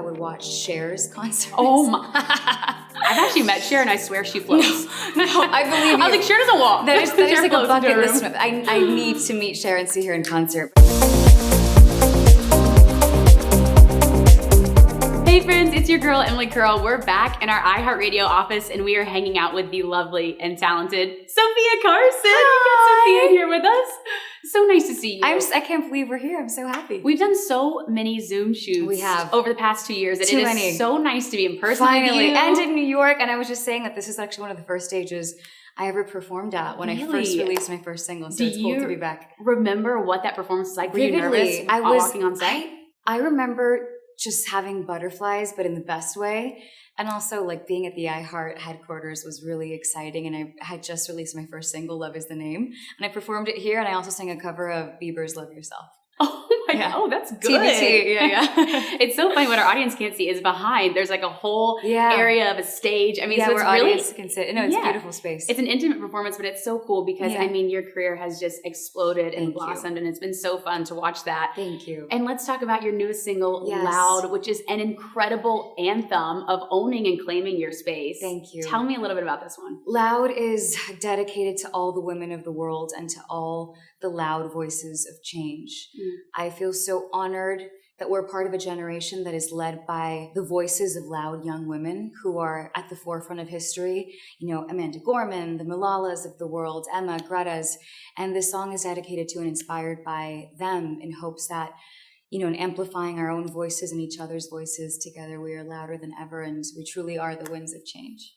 would watch Cher's concerts. Oh my. I've actually met Cher and I swear she floats. No, I believe you. I was like, Cher doesn't walk. That is Cher like a floats into bucket room. list. I need to meet Cher and see her in concert. Hey friends, it's your girl Emily Curl. We're back in our iHeartRadio office and we are hanging out with the lovely and talented Sofia Carson. Hi. We got Sofia in here with us. So nice to see you. I can't believe we're here. I'm so happy. We've done so many Zoom shoots We have. over the past 2 years. And Too it many. is so nice to be in person with Finally, you. and in New York. And I was just saying that this is actually one of the first stages I ever performed at when I first Really? released my first single. So it's cool to be back. Remember what that performance was like? Were you Vividly. nervous walking on set? I remember just having butterflies, but in the best way. And also like being at the iHeart headquarters was really exciting. And I had just released my first single, Love Is the Name. And I performed it here. And I also sang a cover of Bieber's Love Yourself. Oh my God. Oh, that's good. TBT. Yeah. It's so funny. What our audience can't see is behind. There's like a whole area of a stage. I mean, so where it's really, audience can sit. No, it's a beautiful space. It's an intimate performance, but it's so cool because I mean, your career has just exploded and blossomed, and it's been so fun to watch that. Thank you. And let's talk about your newest single, Loud, which is an incredible anthem of owning and claiming your space. Thank you. Tell me a little bit about this one. Loud is dedicated to all the women of the world and to all the loud voices of change. I feel so honored that we're part of a generation that is led by the voices of loud young women who are at the forefront of history. You know, Amanda Gorman, the Malalas of the world, Emma, Greta's. And this song is dedicated to and inspired by them in hopes that, you know, in amplifying our own voices and each other's voices, together we are louder than ever, and we truly are the winds of change.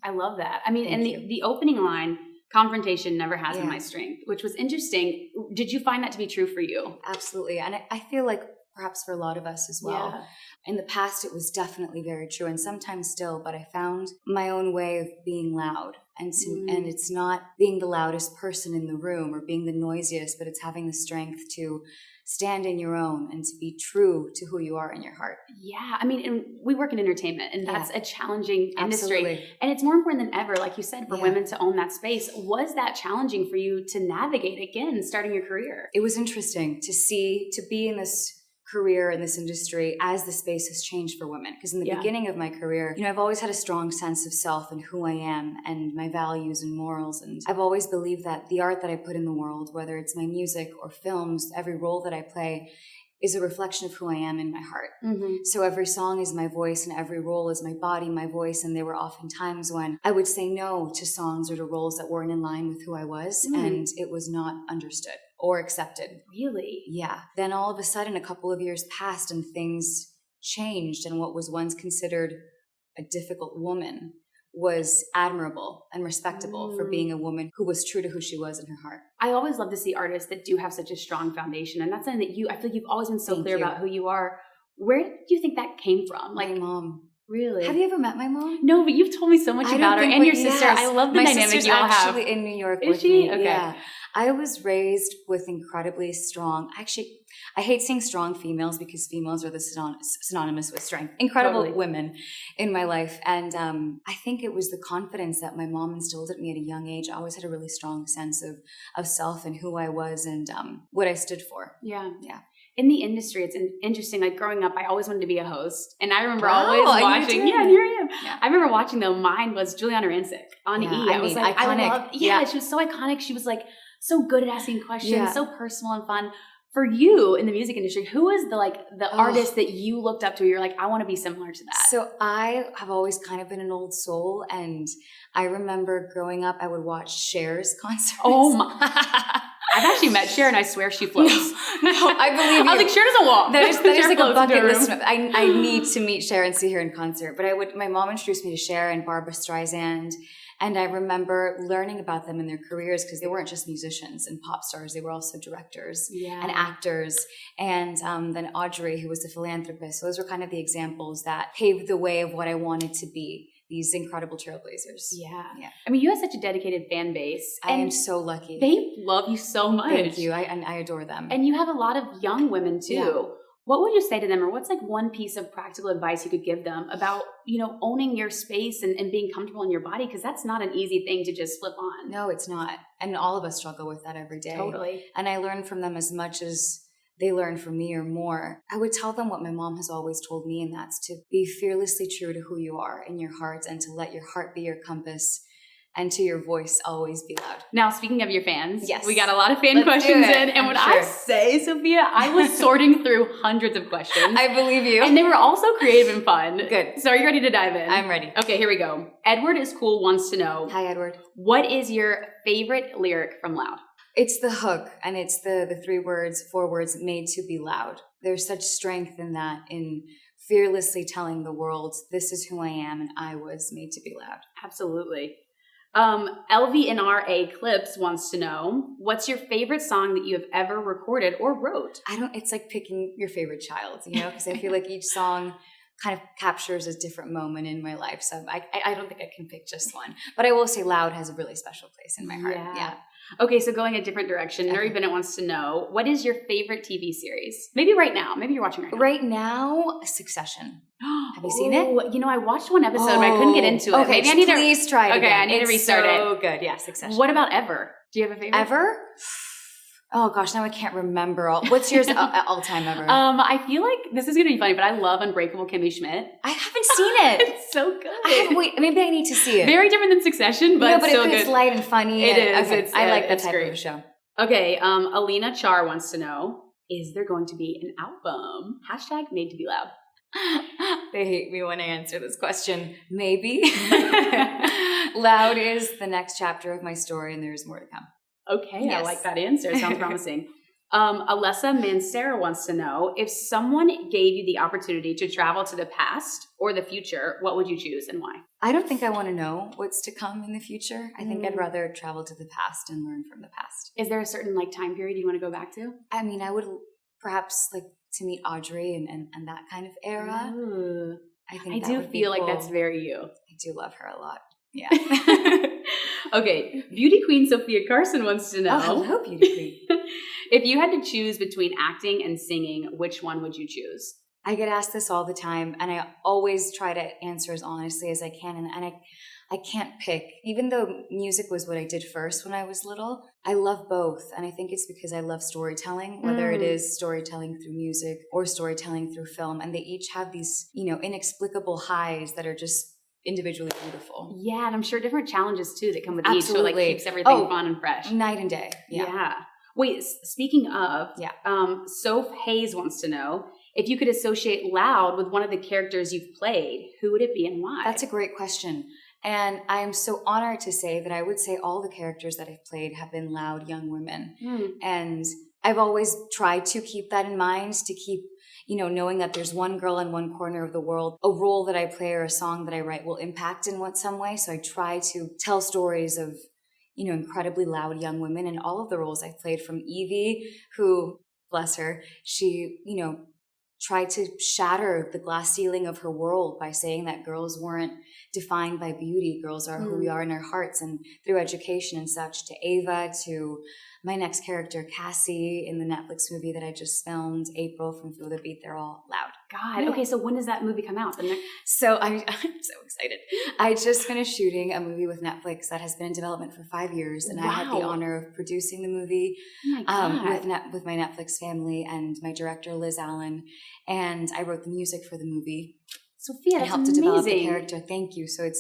I love that. I mean, the opening line, confrontation never has been my strength, which was interesting. Did you find that to be true for you? Absolutely. And I feel like perhaps for a lot of us as well. Yeah. In the past, it was definitely very true, and sometimes still, but I found my own way of being loud. And it's not being the loudest person in the room or being the noisiest, but it's having the strength to stand in your own and to be true to who you are in your heart. Yeah. I mean, and we work in entertainment, and that's a challenging industry. Absolutely. And it's more important than ever, like you said, for women to own that space. Was that challenging for you to navigate, again, starting your career? It was interesting to be in this career in this industry as the space has changed for women. Because in the beginning of my career, you know, I've always had a strong sense of self and who I am and my values and morals. And I've always believed that the art that I put in the world, whether it's my music or films, every role that I play is a reflection of who I am in my heart. So every song is my voice and every role is my body, my voice. And there were often times when I would say no to songs or to roles that weren't in line with who I was. And it was not understood or accepted. Really? Yeah. Then all of a sudden, a couple of years passed and things changed. And what was once considered a difficult woman was admirable and respectable for being a woman who was true to who she was in her heart. I always love to see artists that do have such a strong foundation. And that's something that I feel like you've always been so clear about who you are. Where do you think that came from? Like, my mom. Really? Have you ever met my mom? No, but you've told me so much about her and your sister. I love the dynamic you all have. My sister's actually in New York with she? me. Okay. Yeah. I was raised with incredibly strong, actually, I hate saying strong females because females are the synonymous with strength. Incredible women in my life. And I think it was the confidence that my mom instilled in me at a young age. I always had a really strong sense of self and who I was and what I stood for. Yeah. Yeah. In the industry, it's interesting. Like growing up, I always wanted to be a host. And I remember always watching. Yeah, here I am. Yeah. I remember watching though. Mine was Giuliana Rancic on E. I was like, iconic. She was so iconic. She was like so good at asking questions, so personal and fun. For you in the music industry, who is the artist that you looked up to? You're like, I want to be similar to that. So I have always kind of been an old soul, and I remember growing up, I would watch Cher's concerts. Oh my! I've actually met Cher, and I swear she floats. No, I believe you. I was like, Cher doesn't walk. That is like a bucket list. I need to meet Cher and see her in concert. But my mom introduced me to Cher and Barbra Streisand. And I remember learning about them in their careers because they weren't just musicians and pop stars. They were also directors and actors. And then Audrey, who was a philanthropist. So those were kind of the examples that paved the way of what I wanted to be. These incredible trailblazers. Yeah. I mean, you have such a dedicated fan base. I am so lucky. They love you so much. Thank you. I adore them. And you have a lot of young women too. Yeah. What would you say to them, or what's like one piece of practical advice you could give them about, you know, owning your space and being comfortable in your body? Because that's not an easy thing to just flip on. No, it's not. And all of us struggle with that every day. Totally. And I learn from them as much as they learn from me or more, I would tell them what my mom has always told me, and that's to be fearlessly true to who you are in your heart and to let your heart be your compass and to your voice always be loud. Now, speaking of your fans, yes, we got a lot of fan questions in. And when I say, Sophia, I was sorting through hundreds of questions. I believe you. And they were also creative and fun. Good. So are you ready to dive in? I'm ready. Okay, here we go. Edward is Cool wants to know. Hi, Edward. What is your favorite lyric from Loud? It's the hook, and it's the 4 words, made to be loud. There's such strength in that, in fearlessly telling the world, this is who I am, and I was made to be loud. Absolutely. LVNRA Clips wants to know, what's your favorite song that you have ever recorded or wrote? It's like picking your favorite child, because I feel like each song kind of captures a different moment in my life. So I don't think I can pick just one. But I will say Loud has a really special place in my heart. Yeah. Okay, so going a different direction, Nuri Bennett wants to know, what is your favorite TV series? Maybe right now. Maybe you're watching right now. Right now, Succession. Have you seen it? I watched one episode, but I couldn't get into it. Okay, maybe please try it again. I need to restart it. So good. Yeah, Succession. What about Ever? Do you have a favorite? Ever? Oh gosh, now I can't remember all. What's yours all time ever? I feel like this is gonna be funny, but I love Unbreakable Kimmy Schmidt. I haven't seen it. It's so good. Wait, maybe I need to see it. Very different than Succession, but but still it's good. light and funny. It is. Okay. I like that type of a show. Okay, Alina Char wants to know, is there going to be an album? # made to be loud. They hate me when I answer this question. Maybe. Loud is the next chapter of my story, and there's more to come. Okay, yes. I like that answer. Sounds promising. Alessa Mancera wants to know, if someone gave you the opportunity to travel to the past or the future, what would you choose and why? I don't think I want to know what's to come in the future. I think I'd rather travel to the past and learn from the past. Is there a certain time period you want to go back to? I mean, I would perhaps like to meet Audrey and that kind of era. Ooh. I think I do feel like that's very you. I do love her a lot. Yeah. Okay. Beauty Queen Sofia Carson wants to know. Oh, hello, Beauty Queen. If you had to choose between acting and singing, which one would you choose? I get asked this all the time, and I always try to answer as honestly as I can, and I can't pick. Even though music was what I did first when I was little, I love both, and I think it's because I love storytelling, whether it is storytelling through music or storytelling through film, and they each have these, inexplicable highs that are just individually beautiful. Yeah, and I'm sure different challenges too that come with each, so it keeps everything fun and fresh. Night and day. Yeah. Wait, speaking of, Soph Hayes wants to know, if you could associate Loud with one of the characters you've played, who would it be and why? That's a great question. And I am so honored to say that I would say all the characters that I've played have been loud young women. And I've always tried to keep that in mind, to keep, knowing that there's one girl in one corner of the world, a role that I play or a song that I write will impact in some way. So I try to tell stories of, incredibly loud young women, and all of the roles I've played, from Evie, who, bless her, she, tried to shatter the glass ceiling of her world by saying that girls weren't defined by beauty. Girls are who we are in our hearts and through education and such, to Ava, to my next character, Cassie, in the Netflix movie that I just filmed, April from Feel the Beat. They're all loud. God. Yeah. Okay, so when does that movie come out? So I'm so excited. I just finished shooting a movie with Netflix that has been in development for 5 years, and I had the honor of producing the movie with my Netflix family and my director, Liz Allen, and I wrote the music for the movie. Sophia, that's helped amazing. To develop the character. Thank you. So it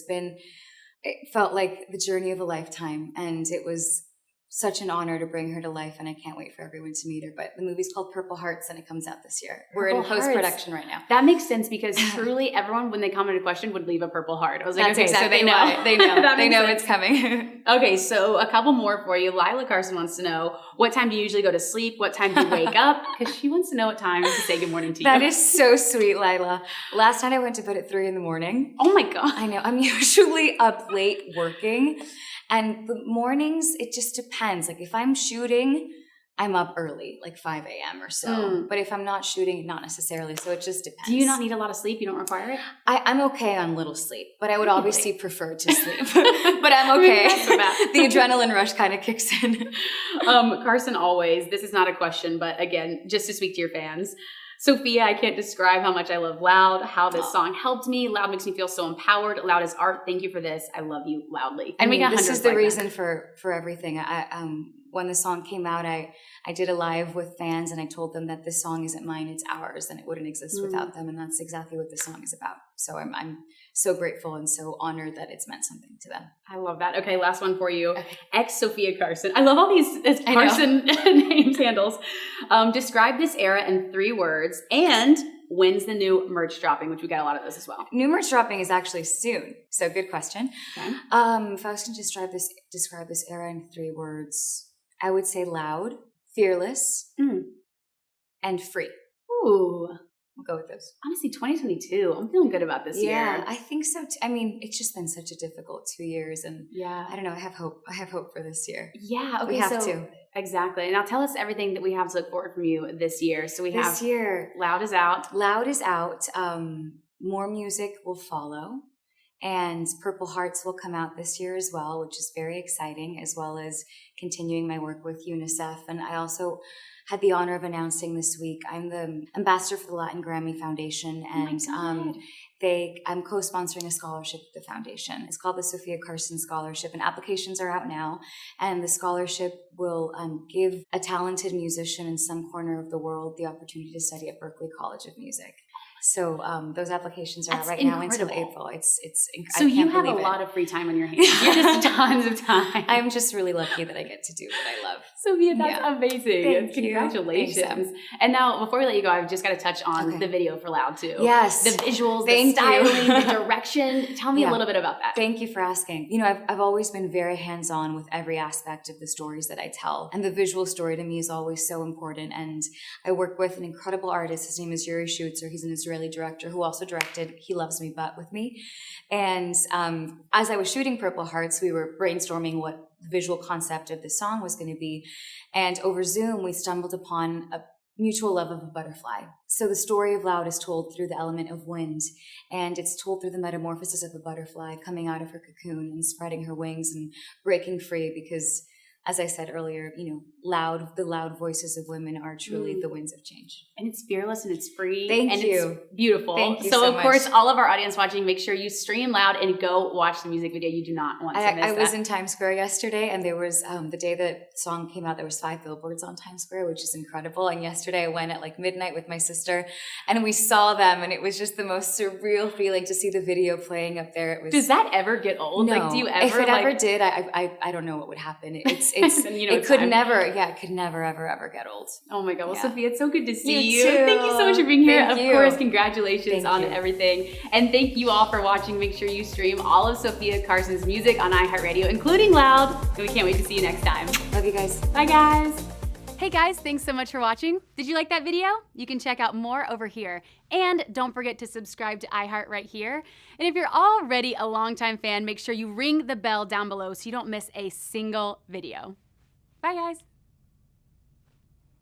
felt like the journey of a lifetime, and it was such an honor to bring her to life, and I can't wait for everyone to meet her. But the movie's called Purple Hearts, and it comes out this year. We're in post-production right now. That makes sense, because truly everyone, when they commented a question, would leave a purple heart. I was like, that's okay, exactly so they know. Why. They know. They know it's coming. Okay, so a couple more for you. Lila Carson wants to know, what time do you usually go to sleep? What time do you wake up? Because she wants to know what time to say good morning to you. That is so sweet, Lila. Last night I went to bed at 3 a.m. Oh my God. I know. I'm usually up late working. And the mornings, it just depends. Like if I'm shooting, I'm up early, like 5 a.m. or so. But if I'm not shooting, not necessarily. So it just depends. Do you not need a lot of sleep? You don't require it? I'm okay on little sleep, but I would obviously prefer to sleep. But I'm okay. The adrenaline rush kind of kicks in. Carson always, this is not a question, but again, just to speak to your fans. Sophia, I can't describe how much I love Loud, how this song helped me. Loud makes me feel so empowered. Loud is art. Thank you for this. I love you loudly. And we got this is the reason for everything. when the song came out, I did a live with fans and I told them that this song isn't mine, it's ours, and it wouldn't exist without them. And that's exactly what this song is about. So I'm so grateful and so honored that it's meant something to them. I love that. Okay, last one for you. Okay. Ex-Sofia Carson. I love all these Carson names, handles. Describe this era in 3 words, and when's the new merch dropping, which we got a lot of those as well. New merch dropping is actually soon. So good question. Okay. If I was going to describe this era in 3 words, I would say loud, fearless, and free. Ooh. We'll go with those. Honestly, 2022, I'm feeling good about this year. Yeah, I think so too. I mean, it's just been such a difficult 2 years, and I don't know, I have hope. I have hope for this year. Yeah, okay, we have to. Exactly. Now tell us everything that we have to look forward from you this year. So this year, Loud is out. Loud is out. More music will follow. And Purple Hearts will come out this year as well, which is very exciting, as well as continuing my work with UNICEF. And I also had the honor of announcing this week, I'm the ambassador for the Latin Grammy Foundation, and I'm co-sponsoring a scholarship with the foundation. It's called the Sofia Carson Scholarship, and applications are out now. And the scholarship will give a talented musician in some corner of the world the opportunity to study at Berklee College of Music. So those applications are out right now until April. It's so you have a lot of free time on your hands. You're just tons of time. I'm just really lucky that I get to do what I love. Sofia, that's amazing. Thank you. Congratulations. Thanks. And now, before we let you go, I've just got to touch on the video for Loud too. Yes. The visuals, the styling, the direction. Tell me a little bit about that. Thank you for asking. You know, I've always been very hands-on with every aspect of the stories that I tell. And the visual story to me is always so important. And I work with an incredible artist. His name is Yuri Schutzer. He's an Israeli director who also directed He Loves Me But with me. And as I was shooting Purple Hearts, we were brainstorming what the visual concept of the song was going to be. And over Zoom, we stumbled upon a mutual love of a butterfly. So the story of Loud is told through the element of wind, and it's told through the metamorphosis of a butterfly coming out of her cocoon and spreading her wings and breaking free, because, as I said earlier, you know, the loud voices of women are truly the winds of change. And it's fearless and it's free. Thank you. It's beautiful. Thank you so much. Of course, all of our audience watching, make sure you stream Loud and go watch the music video. You do not want to miss that. I was in Times Square yesterday, and there was, the day the song came out, there was 5 billboards on Times Square, which is incredible. And yesterday I went at like midnight with my sister, and we saw them, and it was just the most surreal feeling to see the video playing up there. It was. Does that ever get old? No. Like, do you ever? If it ever did, I don't know what would happen. It's you know, it could never, it could never, ever get old. Oh my God. Well, Sofia, it's so good to see you. Too. Thank you so much for being here. Thank you. Of course, congratulations on everything. And thank you all for watching. Make sure you stream all of Sofia Carson's music on iHeartRadio, including Loud. And we can't wait to see you next time. Love you guys. Bye, guys. Hey guys, thanks so much for watching. Did you like that video? You can check out more over here. And don't forget to subscribe to iHeart right here. And if you're already a longtime fan, make sure you ring the bell down below so you don't miss a single video. Bye guys.